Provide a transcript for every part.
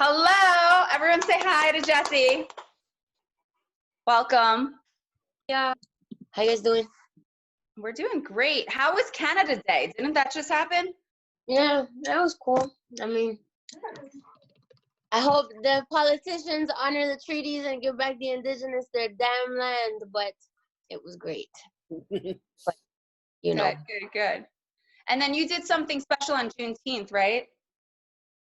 Hello, everyone say hi to Jessie. Welcome. Yeah. How you guys doing? We're doing great. How was Canada Day? Didn't that just happen? Yeah, that was cool. I mean, I hope the politicians honor the treaties and give back the indigenous their damn land, but it was great. But, you know. Good. And then you did something special on Juneteenth, right?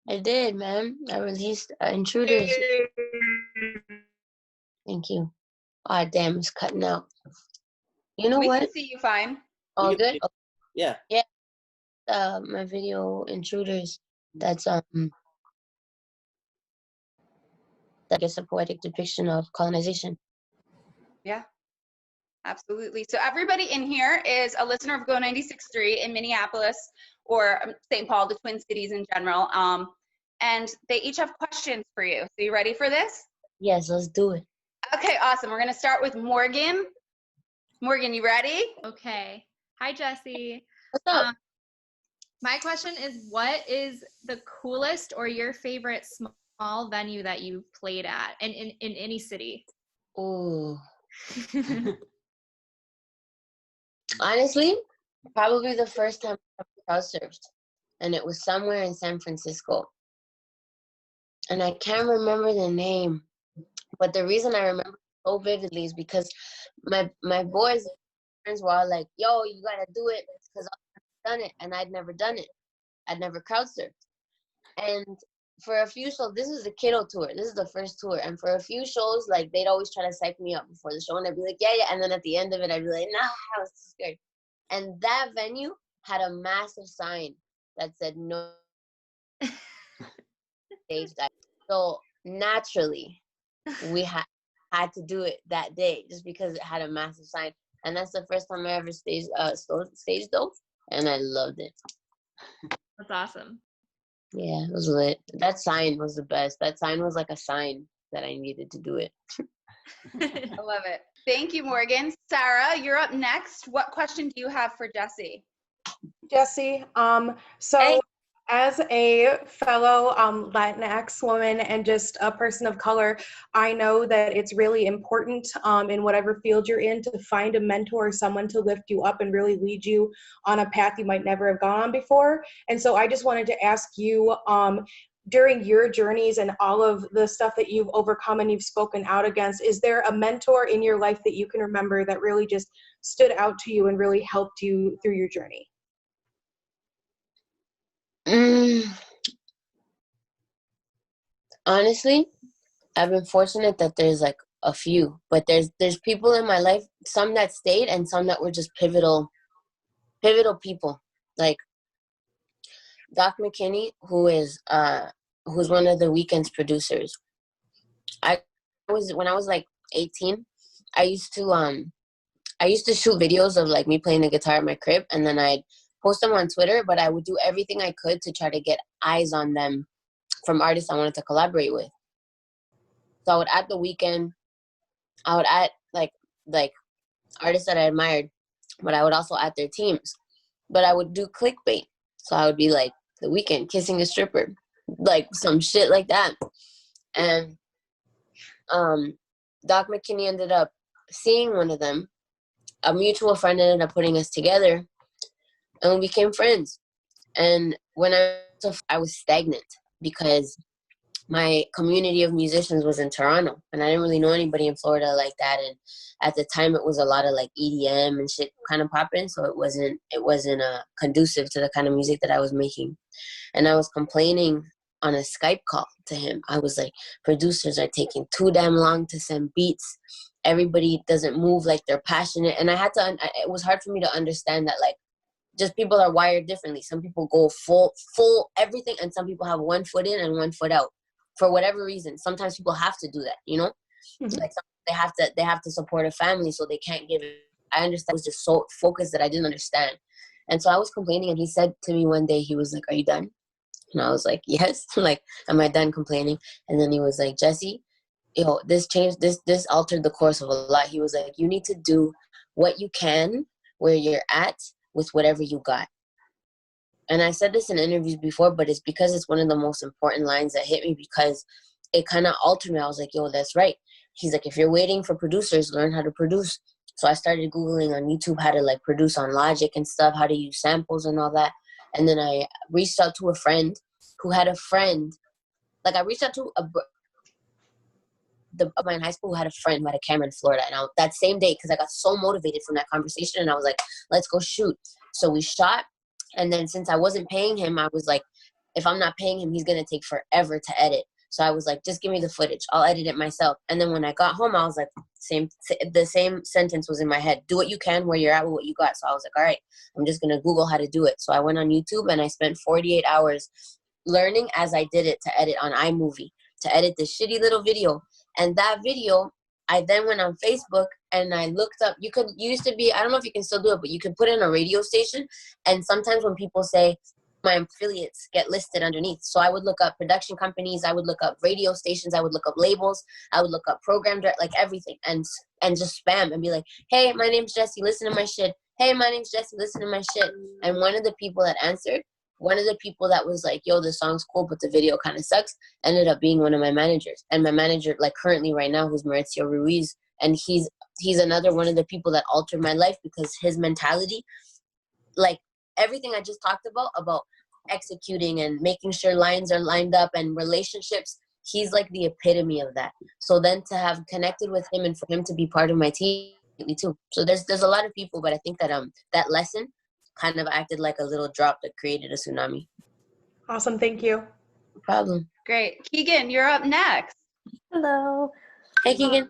I did, man. I released Intruders. Thank you. Oh, damn, it's cutting out. You know we what? can see you fine. Oh, good? Oh, yeah. Yeah. My video, Intruders, that's, I guess, a poetic depiction of colonization. Yeah, absolutely. So everybody in here is a listener of Go 96.3 in Minneapolis or St. Paul, the Twin Cities in general. And they each have questions for you. So you ready for this? Yes, let's do it. Okay, awesome. We're going to start with Morgan. Morgan, you ready? Okay. Hi, Jessie. What's up? My question is, what is the coolest or your favorite small venue that you've played at in any city? Ooh. Honestly, probably the first time I crowd surfed, and it was somewhere in San Francisco. And I can't remember the name, but the reason I remember so vividly is because my boys, friends were all like, "Yo, you gotta do it," because I've done it, and I'd never done it. I'd never crowd surfed, and for a few shows, this is the kiddo tour. This is the first tour, and for a few shows, like they'd always try to psych me up before the show, and I'd be like, "Yeah," and then at the end of it, I'd be like, "Nah, I was too scared." And that venue had a massive sign that said no stage dive. So naturally, we had to do it that day just because it had a massive sign. And that's the first time I ever stage dove, and I loved it. That's awesome. Yeah, it was lit. That sign was the best. That sign was like a sign that I needed to do it. I love it. Thank you, Morgan. Sarah, you're up next. What question do you have for Jessie? Jessie, so Hey. As a fellow Latinx woman and just a person of color, I know that it's really important in whatever field you're in to find a mentor or someone to lift you up and really lead you on a path you might never have gone on before. And so I just wanted to ask you, during your journeys and all of the stuff that you've overcome and you've spoken out against, is there a mentor in your life that you can remember that really just stood out to you and really helped you through your journey? Honestly, I've been fortunate that there's like a few, but there's people in my life, some that stayed and some that were just pivotal people. Like Doc McKinney, who's one of the Weeknd's producers. When I was like 18, I used to shoot videos of like me playing the guitar at my crib, and then I'd post them on Twitter, but I would do everything I could to try to get eyes on them from artists I wanted to collaborate with. So I would add The Weeknd, I would add like artists that I admired, but I would also add their teams. But I would do clickbait. So I would be like, The Weeknd kissing a stripper, like some shit like that. And Doc McKinney ended up seeing one of them. A mutual friend ended up putting us together, and we became friends. And when I was stagnant because my community of musicians was in Toronto, and I didn't really know anybody in Florida like that. And at the time, it was a lot of like EDM and shit kind of popping, so it wasn't conducive to the kind of music that I was making. And I was complaining on a Skype call to him. I was like, producers are taking too damn long to send beats. Everybody doesn't move like they're passionate, and it was hard for me to understand that like just people are wired differently. Some people go full everything, and some people have one foot in and one foot out. For whatever reason, sometimes people have to do that, you know? Mm-hmm. Like they have to support a family, so they can't give it. I understand. I was just so focused that I didn't understand. And so I was complaining, and he said to me one day, he was like, "Are you done?" And I was like, "Yes." Like, am I done complaining? And then he was like, "Jessie, this changed, this altered the course of a lot." He was like, "You need to do what you can where you're at with whatever you got." And I said this in interviews before, but it's because it's one of the most important lines that hit me, because it kind of altered me. I was like, yo, that's right. He's like, if you're waiting for producers, learn how to produce. So I started Googling on YouTube how to like produce on Logic and stuff, how to use samples and all that. And then I reached out to a friend who had a friend. Like I reached out to of mine in high school who had a friend who had a camera in Florida. And that same day, because I got so motivated from that conversation, and I was like, let's go shoot. So we shot. And then since I wasn't paying him, I was like, if I'm not paying him, he's going to take forever to edit. So I was like, just give me the footage. I'll edit it myself. And then when I got home, I was like, the same sentence was in my head. Do what you can where you're at with what you got. So I was like, all right, I'm just going to Google how to do it. So I went on YouTube and I spent 48 hours learning as I did it to edit on iMovie, to edit this shitty little video. And that video, I then went on Facebook and I looked up, you used to be, I don't know if you can still do it, but you can put in a radio station. And sometimes when people say my affiliates get listed underneath. So I would look up production companies, I would look up radio stations, I would look up labels, I would look up program direct, like everything, and just spam and be like, hey, my name's Jessie, listen to my shit. Hey, my name's Jessie, listen to my shit. And one of the people that answered, one of the people that was like, yo, the song's cool, but the video kind of sucks, ended up being one of my managers. And my manager, like currently right now, who's Jessie Reyez, and he's another one of the people that altered my life, because his mentality, like everything I just talked about executing and making sure lines are lined up and relationships, he's like the epitome of that. So then to have connected with him and for him to be part of my team too. So there's a lot of people, but I think that that lesson kind of acted like a little drop that created a tsunami. Awesome, thank you. No problem. Great. Keegan, you're up next. Hello. Hey, Keegan.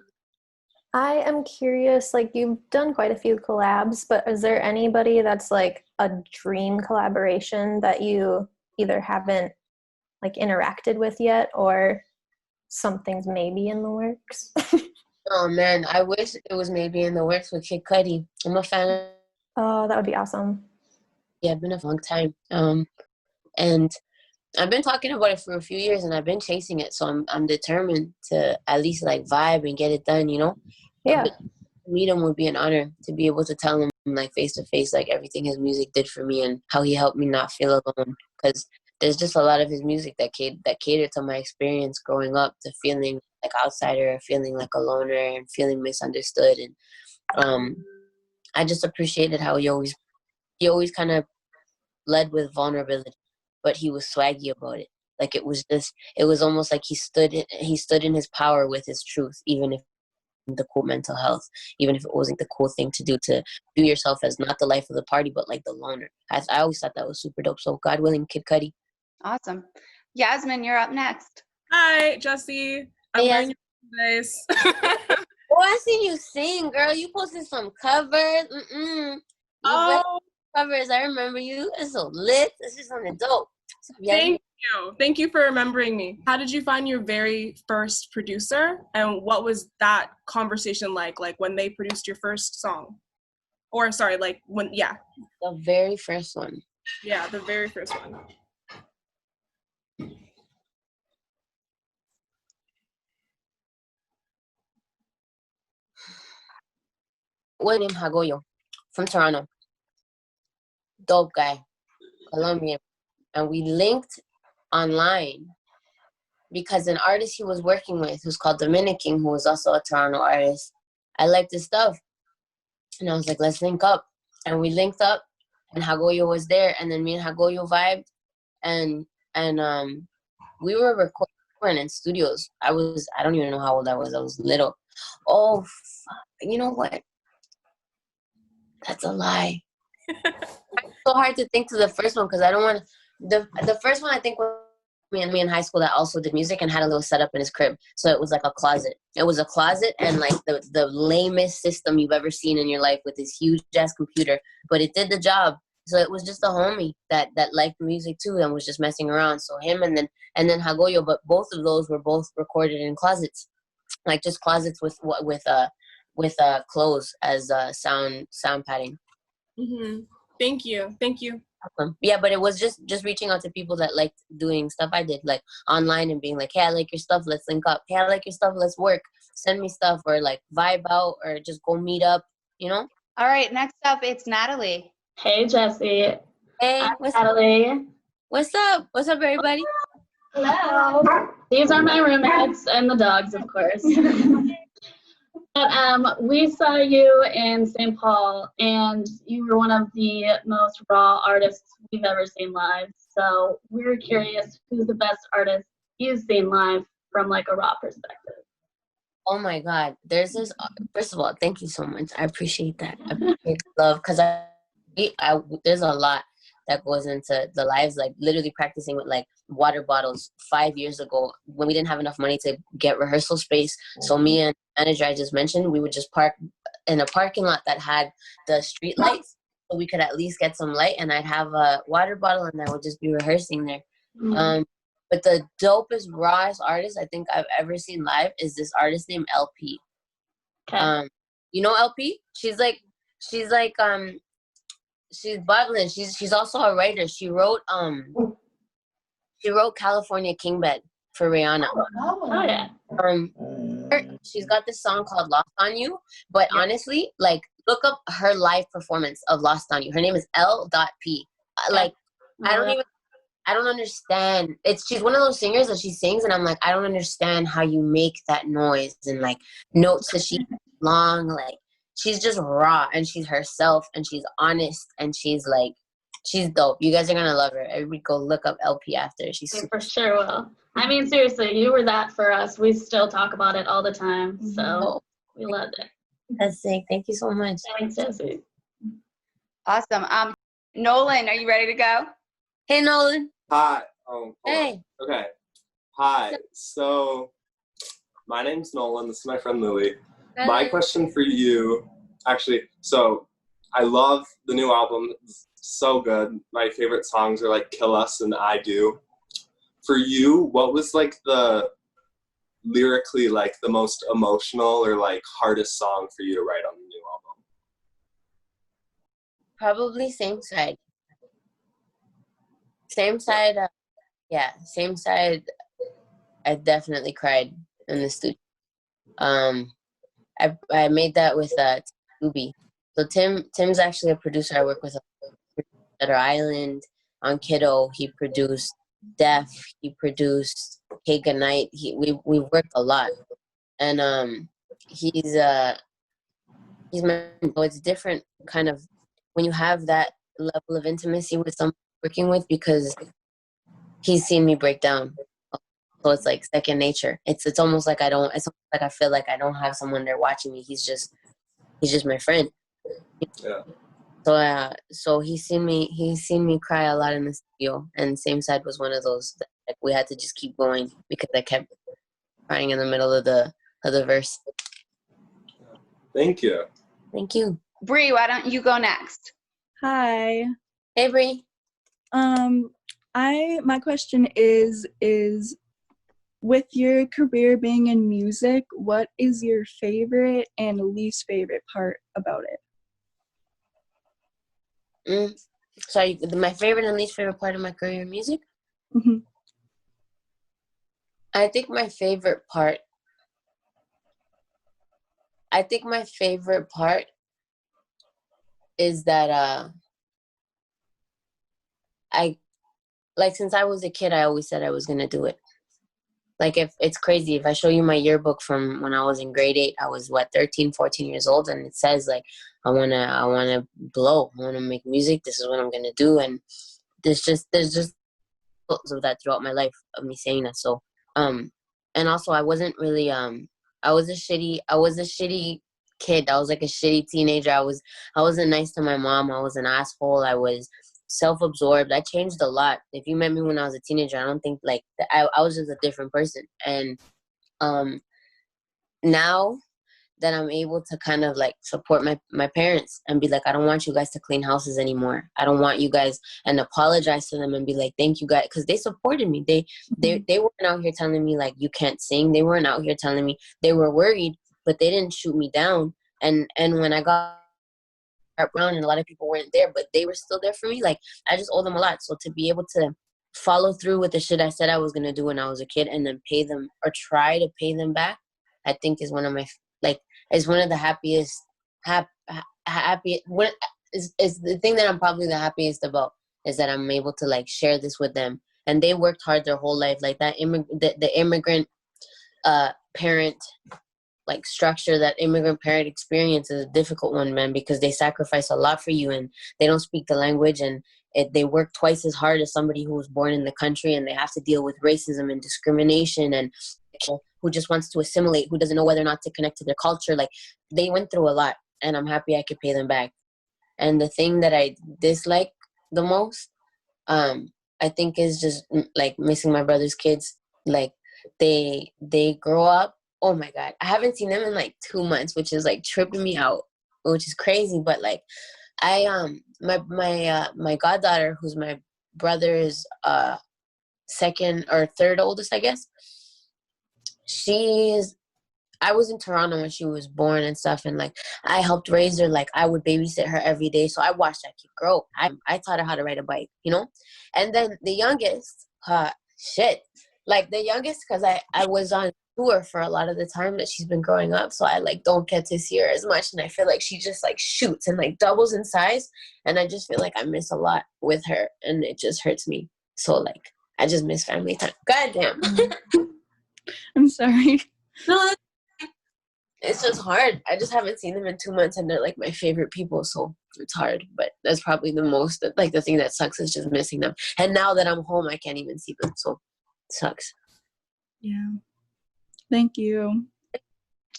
I am curious, like you've done quite a few collabs, but is there anybody that's like a dream collaboration that you either haven't like interacted with yet, or something's maybe in the works? Oh man, I wish it was maybe in the works with Kid Cudi. I'm a fan of. Oh, that would be awesome. Yeah, it's been a long time. And I've been talking about it for a few years, and I've been chasing it. So I'm determined to at least like vibe and get it done, you know? Yeah. To meet him would be an honor, to be able to tell him like face to face, like everything his music did for me and how he helped me not feel alone. Because there's just a lot of his music that catered to my experience growing up, to feeling like outsider, feeling like a loner, and feeling misunderstood. And I just appreciated how he always kind of led with vulnerability, but he was swaggy about it. Like it was almost like he stood in his power with his truth, even if the cool mental health, even if it wasn't the cool thing to do yourself as not the life of the party, but like the loner. I always thought that was super dope. So God willing, Kid Cudi. Awesome. Yasmin, you're up next. Hi, Jessie. I'm wearing your face. Oh, I seen you sing, girl. You posted some covers. Oh, Covers. I remember you. It's so lit. It's just something dope. So, thank you. Thank you for remembering me. How did you find your very first producer, and what was that conversation like when they produced your first song? Or sorry, like when, yeah. The very first one. Yeah, the very first one. William Hagoyo from Toronto. Dope guy. Colombian. And we linked online because an artist he was working with, who's called Dominican, who was also a Toronto artist, I liked his stuff. And I was like, let's link up. And we linked up, and Hagoyo was there. And then me and Hagoyo vibed. And we were recording in studios. I don't even know how old I was. I was little. Oh, fuck. You know what? That's a lie. It's so hard to think to the first one because I don't want to. The first one I think was me in high school that also did music and had a little setup in his crib. So it was like a closet. It was a closet and like the lamest system you've ever seen in your life with this huge ass computer. But it did the job. So it was just a homie that liked music too and was just messing around. So him and then Hagoyo, but both of those were both recorded in closets, like just closets with clothes as sound padding. Mm-hmm. Thank you. Yeah, but it was just reaching out to people that liked doing stuff I did, like online, and being like, hey, I like your stuff, let's link up. Hey, I like your stuff, let's work. Send me stuff, or like vibe out, or just go meet up, you know? All right, next up, it's Natalie. Hey, Jessie. Hey, Hi, Natalie. what's up? What's up, everybody? Hello. These are my roommates and the dogs, of course. But we saw you in St. Paul, and you were one of the most raw artists we've ever seen live. So we're curious who's the best artist you've seen live from like a raw perspective. Oh my God. There's this, first of all, thank you so much. I appreciate that. I appreciate the love because there's a lot that goes into the lives, like literally practicing with like water bottles 5 years ago when we didn't have enough money to get rehearsal space. So me and the manager I just mentioned, we would just park in a parking lot that had the street lights so we could at least get some light, and I'd have a water bottle and I would just be rehearsing there. But the dopest, rawest artist I think I've ever seen live is this artist named LP. Okay. You know LP? She's bubbling. She's also a writer. She wrote California King Bed for Rihanna. Oh yeah. She's got this song called Lost on You, but honestly, like look up her live performance of Lost on You. Her name is L.P. I don't understand. She's one of those singers that she sings and I'm like, I don't understand how you make that noise and like notes that she long, like she's just raw and she's herself and she's honest and she's dope. You guys are gonna love her. Everybody go look up LP after. She's We for sure will. I mean, seriously, you were that for us. We still talk about it all the time. So we loved it. That's sick. Thank you so much. Thanks, Jessie. Awesome. Nolan, are you ready to go? Hey Nolan. Hi. Hold Hey. on. Okay. Hi. So, my name's Nolan. This is my friend Lily. My question for you, actually, so I love the new album. It's so good. My favorite songs are like Kill Us and I Do. For you, what was like the lyrically like the most emotional or like hardest song for you to write on the new album? Probably Same Side. Same Side, Same Side. I definitely cried in the studio. I made that with Scooby. So Tim's actually a producer I work with on Shutter Island, on Kiddo. He produced Def. He produced Hey Goodnight. We've worked a lot, and he's my. It's different kind of when you have that level of intimacy with someone you're working with because he's seen me break down. So it's like second nature. It's almost like it's almost like I feel like I don't have someone there watching me. He's just my friend. Yeah. So he's seen me cry a lot in the studio, and Same Side was one of those that like, we had to just keep going because I kept crying in the middle of the verse. Thank you. Thank you. Bree, why don't you go next? Hi. Hey Bree. My question is with your career being in music, what is your favorite and least favorite part about it? Sorry, my favorite and least favorite part of my career in music? Mm-hmm. I think my favorite part is that since I was a kid, I always said I was gonna do it. Like if it's crazy, if I show you my yearbook from when I was in grade 8, I was 13, 14 years old, and it says like I wanna blow, I wanna make music, this is what I'm gonna do, and there's just lots of that throughout my life of me saying that. So and also I wasn't really I was a shitty kid. I was like a shitty teenager. I wasn't nice to my mom. I was an asshole. I was self-absorbed. I changed a lot. If you met me when I was a teenager, I don't think like I was just a different person. And now that I'm able to kind of like support my parents and be like, I don't want you guys to clean houses anymore. I don't want you guys, and apologize to them and be like, thank you guys, because they supported me. They weren't out here telling me like you can't sing. They weren't out here telling me. They were worried, but they didn't shoot me down. And when I got around and a lot of people weren't there, but they were still there for me. Like I just owe them a lot. So to be able to follow through with the shit I said I was gonna do when I was a kid, and then pay them or try to pay them back, I think is one of my is one of the happiest is the thing that I'm probably the happiest about is that I'm able to like share this with them. And they worked hard their whole life. Like that the immigrant parent like structure, that immigrant parent experience is a difficult one, man, because they sacrifice a lot for you and they don't speak the language, and they work twice as hard as somebody who was born in the country, and they have to deal with racism and discrimination and who just wants to assimilate, who doesn't know whether or not to connect to their culture. Like they went through a lot, and I'm happy I could pay them back. And the thing that I dislike the most, I think, is just like missing my brother's kids. Like they grow up. Oh my God, I haven't seen them in like 2 months, which is like tripping me out, which is crazy. But like my goddaughter, who's my brother's second or third oldest, I guess. I was in Toronto when she was born and stuff, and like I helped raise her. Like I would babysit her every day, so I watched that kid grow. I taught her how to ride a bike, you know. And then the youngest, like the youngest, because I was on tour for a lot of the time that she's been growing up, so I like don't get to see her as much, and I feel like she just like shoots and like doubles in size, and I just feel like I miss a lot with her, and it just hurts me. So like I just miss family time. God damn. I'm sorry. No, it's just hard. I just haven't seen them in 2 months, and they're like my favorite people, so it's hard. But that's probably the most, like the thing that sucks is just missing them. And now that I'm home, I can't even see them, so it sucks. Yeah. Thank you.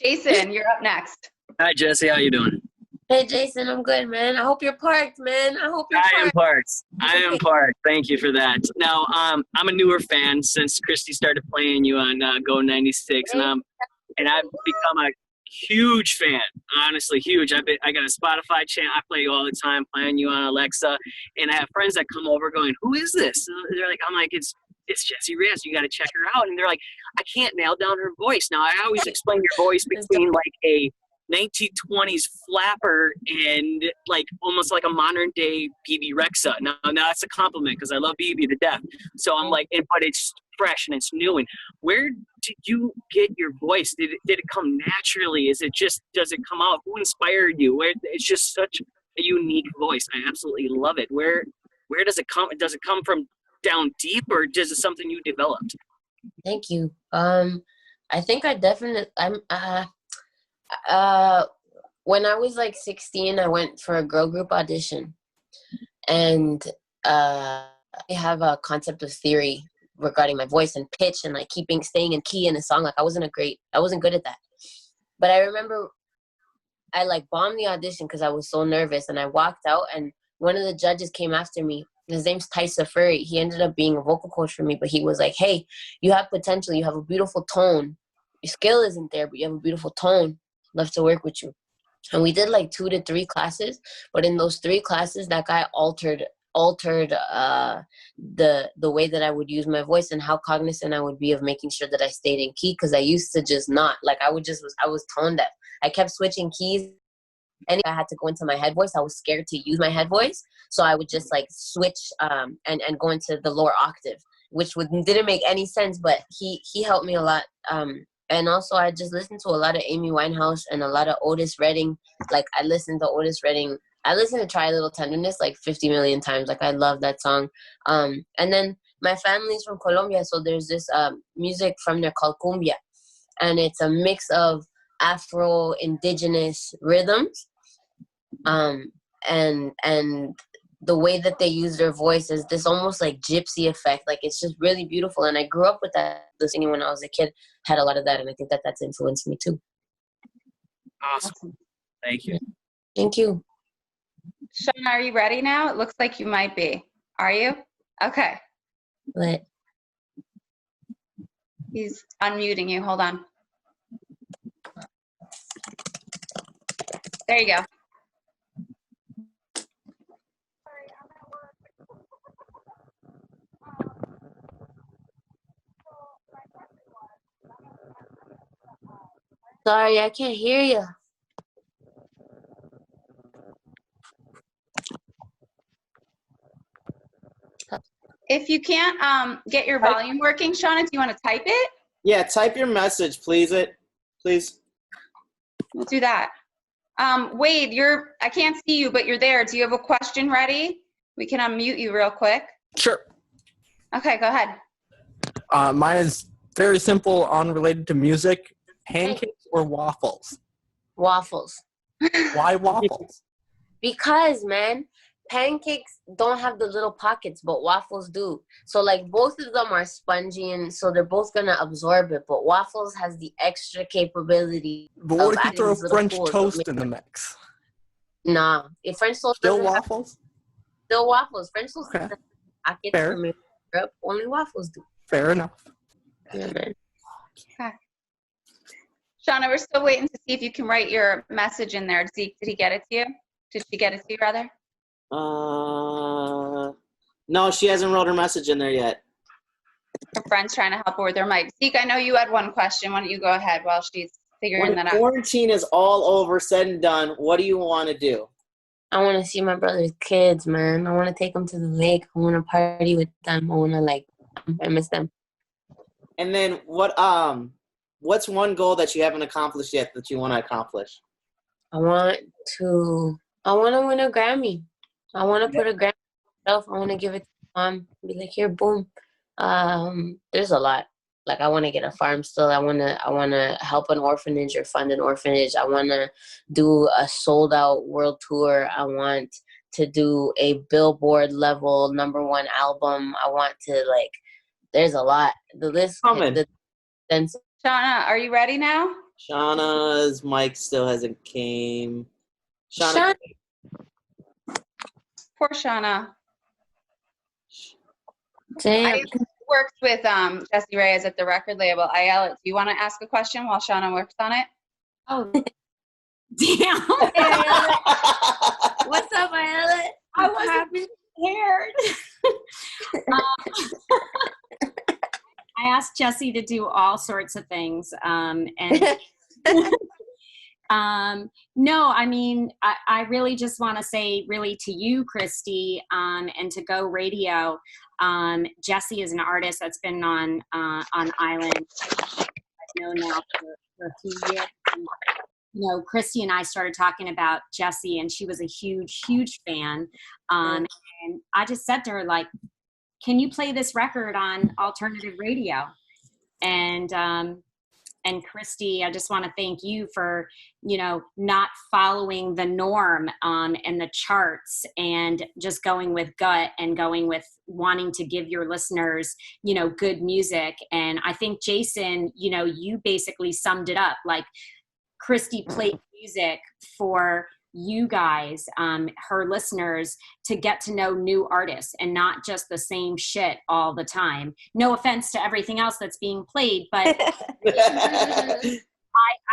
Jason, you're up next. Hi, Jessie. How you doing? Hey, Jason, I'm good, man. I hope you're parked, man. I am parked. I am parked. Thank you for that. Now, I'm a newer fan since Christy started playing you on Go 96, and I've become a huge fan. Honestly, huge. I got a Spotify channel. I play you all the time, playing you on Alexa, and I have friends that come over going, "Who is this?" And they're like, "I'm like, it's Jessie Reyez. You got to check her out." And they're like, "I can't nail down her voice." Now, I always explain your voice between like a 1920s flapper and like almost like a modern day BB Rexa. Now that's a compliment because I love BB to death. So I'm like, but it's fresh and it's new. And where did you get your voice? Did it come naturally? Does it come out? Who inspired you? It's just such a unique voice. I absolutely love it. Where does it come? Does it come from down deep, or is it something you developed? Thank you. I think when I was like 16, I went for a girl group audition, and I have a concept of theory regarding my voice and pitch and like staying in key in a song. Like I wasn't good at that. But I remember I like bombed the audition because I was so nervous, and I walked out, and one of the judges came after me. His name's Tysa Furry. He ended up being a vocal coach for me, but he was like, "Hey, you have potential. You have a beautiful tone. Your skill isn't there, but you have a beautiful tone. Love to work with you." And we did like 2 to 3 classes, but in those 3 classes, that guy altered the way that I would use my voice and how cognizant I would be of making sure that I stayed in key, because I used to just not. Like I was tone deaf. I kept switching keys. And I had to go into my head voice. I was scared to use my head voice, so I would just like switch and go into the lower octave, which didn't make any sense. But he helped me a lot. And also I just listened to a lot of Amy Winehouse and a lot of Otis Redding. Like I listened to Otis Redding. I listened to Try a Little Tenderness like 50 million times. Like I love that song. And then my family's from Colombia, so there's this music from there called cumbia, and it's a mix of Afro indigenous rhythms, and the way that they use their voice is this almost like gypsy effect. Like it's just really beautiful, and I grew up with that. The singing when I was a kid had a lot of that, and I think that's influenced me too. Awesome. Thank you. Thank you. Sean, are you ready now? It looks like you might be. Are you? Okay. What? He's unmuting you. Hold on. There you go. Sorry, I can't hear you. If you can't get your volume working, Shauna, do you want to type it? Yeah, type your message, please. We'll do that. Wade, I can't see you, but you're there. Do you have a question ready? We can unmute you real quick. Sure. Okay, go ahead. Mine is very simple, unrelated to music. Pancakes or waffles? Waffles. Why waffles? Because, man, pancakes don't have the little pockets, but waffles do. So, like, both of them are spongy, and so they're both going to absorb it. But waffles has the extra capability. But what if you adding throw these little French pools toast of in the mix? Nah. If French toast Still doesn't have- waffles? still waffles. French toast Okay. doesn't have pockets Fair. for me. Yep, only waffles do. Fair enough. Yeah, man. Okay. Shauna, we're still waiting to see if you can write your message in there. Did he get it to you? Did she get it to you, rather? No, she hasn't wrote her message in there yet. Her friend's trying to help her with her mic. Zeke, I know you had one question. Why don't you go ahead while she's figuring When that out? quarantine is all over, said and done, what do you want to do? I want to see my brother's kids, man. I want to take them to the lake. I want to party with them. I want to, I miss them. And then what's one goal that you haven't accomplished yet that you want to accomplish? I want to win a Grammy. I want to put a Grammy myself. I want to give it to mom. Be like, here, boom. There's a lot. Like, I want to get a farm still. I want to help an orphanage or fund an orphanage. I want to do a sold out world tour. I want to do a Billboard level #1 album. I want to, there's a lot. The list. Shauna, are you ready now? Shauna's mic still hasn't came. Shauna. Poor Shauna. Damn. I worked with Jessie Reyez at the record label. Ayala, do you want to ask a question while Shauna works on it? Oh, damn. What's up, Ayala? I wasn't prepared. I asked Jessie to do all sorts of things. No, I mean, I really just want to say really to you, Christy, and to Go Radio. Jessie is an artist that's been on Island, I've known now for a few years. And, Christy and I started talking about Jessie, and she was a huge, huge fan. And I just said to her, can you play this record on alternative radio? And Christy, I just want to thank you for, not following the norm and the charts and just going with gut and going with wanting to give your listeners, good music. And I think, Jason, you basically summed it up. Christy played music for you guys, her listeners, to get to know new artists and not just the same shit all the time. No offense to everything else that's being played, but I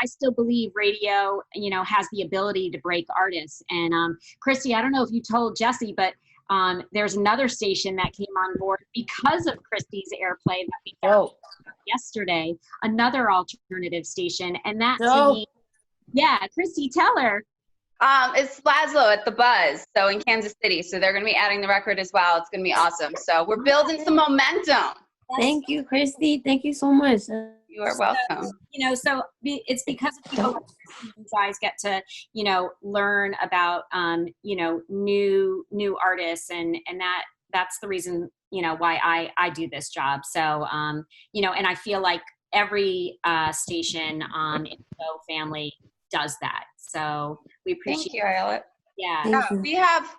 still believe radio, has the ability to break artists. And Christy, I don't know if you told Jessie, but there's another station that came on board because of Christy's airplay that we found yesterday, another alternative station. And that to me, yeah, Christy, tell her. It's Laszlo at the Buzz, so in Kansas City. So they're going to be adding the record as well. It's going to be awesome. So we're building some momentum. Thank you, Christy. Thank you so much. You are welcome. So it's because of people like Christy, you guys get to, learn about, new artists, and that's the reason, why I do this job. So, and I feel like every station in the Go family does that. So we appreciate. Thank you, Ayala. Yeah. We have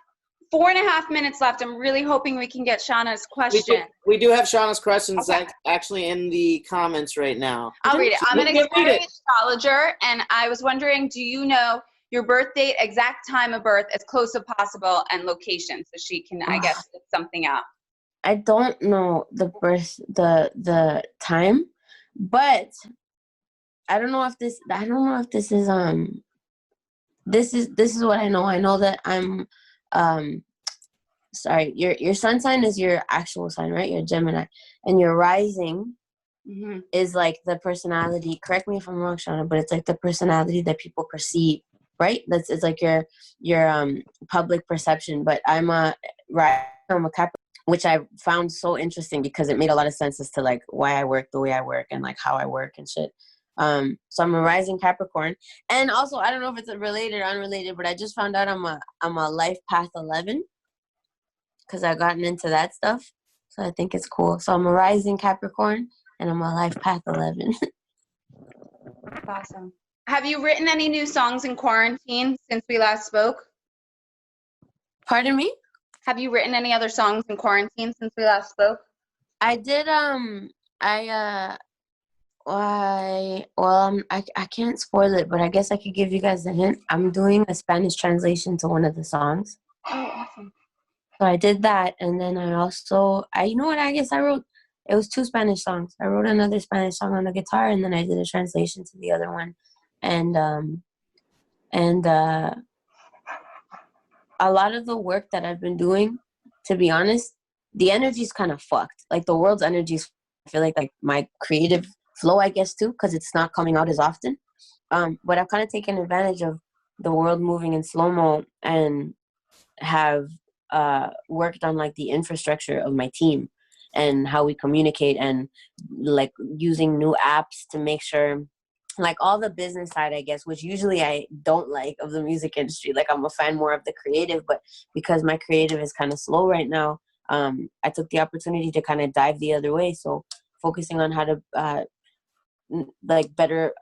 4.5 minutes left. I'm really hoping we can get Shauna's question. We do have Shauna's questions actually in the comments right now. I'll read it. I'm an experienced astrologer, and I was wondering, do you know your birth date, exact time of birth, as close as possible, and location, so she can, I guess, get something out? I don't know the birth, the time, but I don't know if this is this is what I know. I know that I'm sorry, your sun sign is your actual sign, right? You're Gemini, and your rising is like the personality. Correct me if I'm wrong, Shauna, but it's like the personality that people perceive, right? It's like your public perception. But I'm a Capricorn, which I found so interesting because it made a lot of sense as to like why I work the way I work and like how I work and shit. So I'm a rising Capricorn, and also I don't know if it's related or unrelated, but I just found out I'm a life path 11, because I've gotten into that stuff. So I think it's cool. So I'm a rising Capricorn, and I'm a life path 11. Awesome. Have you written any new songs in quarantine since we last spoke? Pardon me? Have you written any other songs in quarantine since we last spoke? I did. I can't spoil it, but I guess I could give you guys a hint. I'm doing a Spanish translation to one of the songs. Oh, awesome. So I did that, and then I you know what? I guess I wrote. It was 2 Spanish songs. I wrote another Spanish song on the guitar, and then I did a translation to the other one, and a lot of the work that I've been doing, to be honest, the energy's kind of fucked. Like the world's energies, I feel like my creative flow, I guess, too, because it's not coming out as often. But I've kind of taken advantage of the world moving in slow-mo and have worked on like the infrastructure of my team and how we communicate and like using new apps to make sure, like all the business side, I guess, which usually I don't like of the music industry. Like I'm a fan more of the creative, but because my creative is kind of slow right now, I took the opportunity to kind of dive the other way. So focusing on how to like better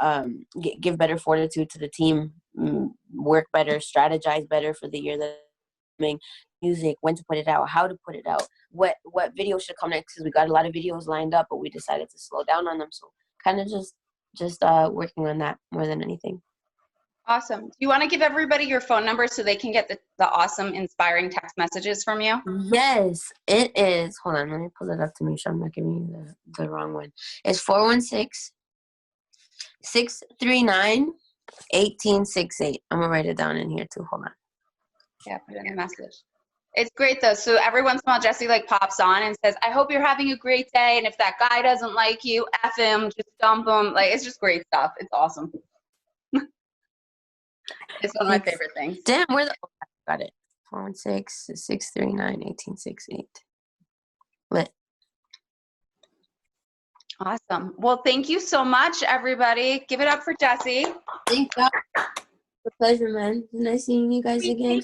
give better fortitude to the team, work better, strategize better for the year that's coming, music, when to put it out, how to put it out, what video should come next, because we got a lot of videos lined up, but we decided to slow down on them. So kind of just working on that more than anything. Awesome. Do you want to give everybody your phone number so they can get the awesome, inspiring text messages from you? Yes, it is. Hold on, let me pull it up to make sure I'm not giving you the wrong one. It's 416-639-1868. I'm going to write it down in here too. Hold on. Yeah, put it in the message. It's great though. So every once in a while, Jessie like pops on and says, "I hope you're having a great day. And if that guy doesn't like you, F him, just dump him." Like it's just great stuff. It's awesome. It's one of my favorite things. Damn, where the got it. 416-639-1868. Lit. Awesome. Well, thank you so much, everybody. Give it up for Jessie. Thank God. It's a pleasure, man. It's nice seeing you guys again.